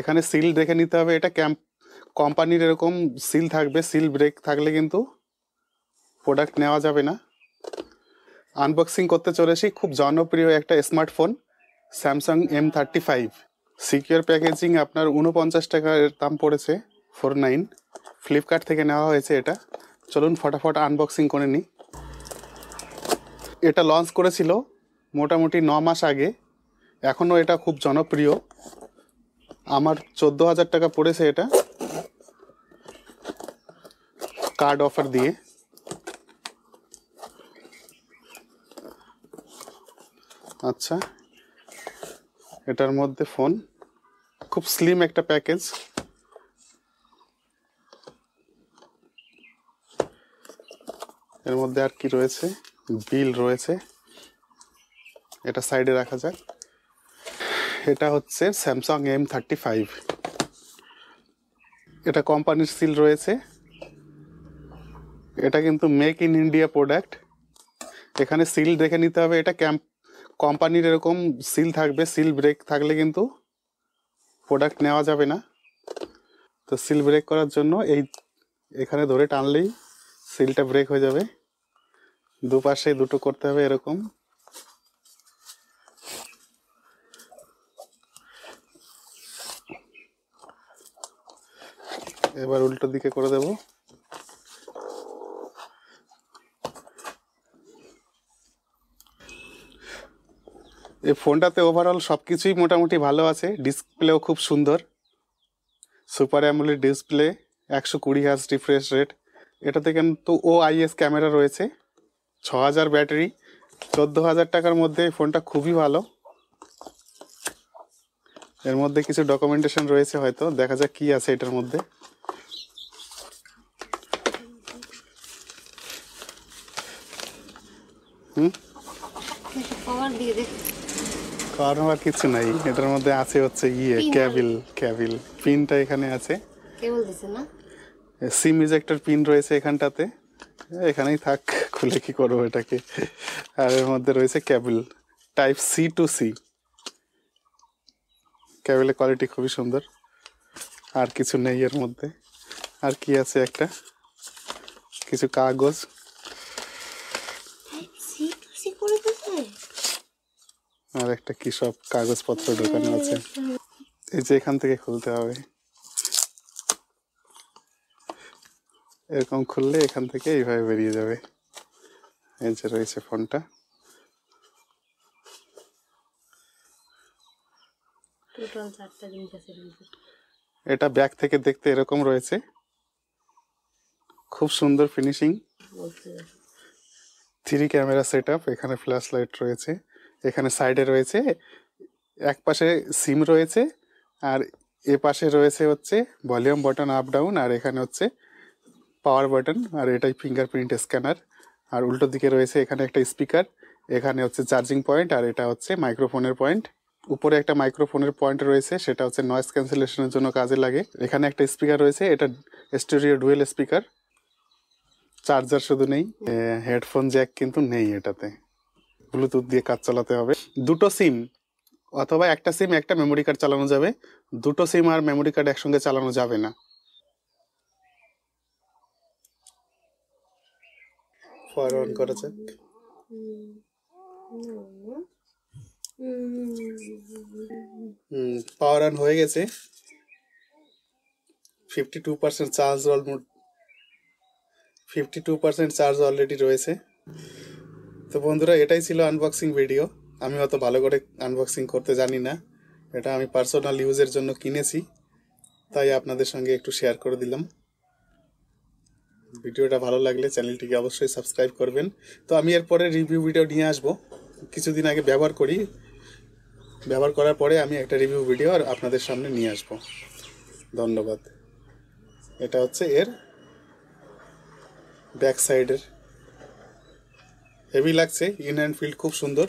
এখানে সিল দেখে নিতে হবে, এটা কোম্পানির এরকম সিল থাকবে, সিল ব্রেক থাকলে কিন্তু প্রোডাক্ট নেওয়া যাবে না। আনবক্সিং করতে চলেছি খুব জনপ্রিয় একটা smartphone Samsung M35। Secure packaging, আপনার 49 টাকার দাম পড়েছে 49। ফ্লিপকার্ট থেকে নেওয়া হয়েছে এটা। চলুন ফটাফট আনবক্সিং করে নিই। এটা লঞ্চ করেছিল মোটামুটি 9 মাস আগে, এখনও এটা খুব জনপ্রিয়। আমার 14,000 টাকা পড়েছে এটা কার্ড অফার দিয়ে। আচ্ছা, এটার মধ্যে ফোন, খুব স্লিম একটা প্যাকেজ। এর মধ্যে আর কি রয়েছে, বিল রয়েছে, এটা সাইডে রাখা যাক। এটা হচ্ছে স্যামসাং M35, এটা কোম্পানির সিল রয়েছে। এটা কিন্তু মেক ইন ইন্ডিয়া প্রোডাক্ট। এখানে সিল দেখে নিতে হবে, এটা কোম্পানির এরকম সিল থাকবে, সিল ব্রেক থাকলে কিন্তু প্রোডাক্ট নেওয়া যাবে না। তো সিল ব্রেক করার জন্য এখানে ধরে টানলেই সিলটা ব্রেক হয়ে যাবে। দুপাশে দুটো করতে হবে এরকম। এবার উল্টো দিকে করে দেব। এই ফোনটাতে ওভারঅল সবকিছুই মোটামুটি ভালো আছে। ডিসপ্লেও খুব সুন্দর, super AMOLED display, 120 hertz refresh rate. এটাতে কিন্তু OIS ক্যামেরা রয়েছে, 6000 ব্যাটারি। 14,000 টাকার মধ্যে এই ফোনটা খুবই ভালো। এর মধ্যে কিছু ডকুমেন্টেশন রয়েছে, হয়তো দেখা যাক কি আছে এটার মধ্যে। কভার কিছু নাই, এটার মধ্যে আছে হচ্ছে ক্যাবিল পিনটা এখানে আছে। সিম ইজেক্টর পিন রয়েছে এখানটাতে, এখানেই থাক, খুলে কি করবো এটাকে। আর এর মধ্যে রয়েছে cable type C to C। ক্যাবিলের কোয়ালিটি খুবই সুন্দর। আর কিছু নেই এর মধ্যে। আর কি আছে, একটা কিছু কাগজ, আর একটা কি সব কাগজপত্র ঢোকানো আছে। এই যে এখান থেকে খুলতে হবে, এরকম খুললে এখান থেকে এইভাবে বেরিয়ে যাবে। এই যে রয়েছে ফোনটা। এটা ব্যাক থেকে দেখতে এরকম রয়েছে, খুব সুন্দর ফিনিশিং। 3 ক্যামেরা সেট আপ, এখানে ফ্ল্যাশ লাইট রয়েছে, এখানে সাইডে রয়েছে, এক পাশে সিম রয়েছে, আর এ পাশে রয়েছে হচ্ছে ভলিউম বাটন আপ ডাউন, আর এখানে হচ্ছে পাওয়ার বাটন, আর এটাই ফিঙ্গারপ্রিন্ট স্ক্যানার। আর উল্টো দিকে রয়েছে এখানে একটা স্পিকার, এখানে হচ্ছে চার্জিং পয়েন্ট, আর এটা হচ্ছে মাইক্রোফোনের পয়েন্ট। উপরে একটা মাইক্রোফোনের পয়েন্ট রয়েছে, সেটা হচ্ছে নয়েজ ক্যান্সেলেশনের জন্য কাজে লাগে। এখানে একটা স্পিকার রয়েছে, এটা স্টেরিও ডুয়েল স্পিকার। চার্জার শুধু নেই, হেডফোন জ্যাক কিন্তু নেই এটাতে, ব্লুটুথ দিয়ে কাজ চালাতে হবে। দুটো সিম অথবা একটা সিম একটা মেমোরি কার্ড চালানো যাবে, দুটো সিম আর মেমোরি কার্ড একসঙ্গে চালানো যাবে না। পাওয়ার অন করা যাক। পাওয়ার অন হয়ে গেছে, 52% চার্জ, 52% চার্জ অলরেডি রয়েছে। তো বন্ধুরা, এটাই ছিল আনবক্সিং ভিডিও। আমি অত ভালো করে আনবক্সিং করতে জানি না, এটা আমি পার্সোনাল ইউজের জন্য কিনেছি, তাই আপনাদের সঙ্গে একটু শেয়ার করে দিলাম। ভিডিওটা ভালো লাগলে চ্যানেলটিকে অবশ্যই সাবস্ক্রাইব করবেন। তো আমি এরপরে রিভিউ ভিডিও নিয়ে আসবো। কিছুদিন আগে ব্যবহার করার পরে আমি একটা রিভিউ ভিডিও আর আপনাদের সামনে নিয়ে আসবো। ধন্যবাদ। এটা হচ্ছে এর ব্যাক সাইডের, হেভি লাগছে, ইন হ্যান্ড ফিল্ড খুব সুন্দর।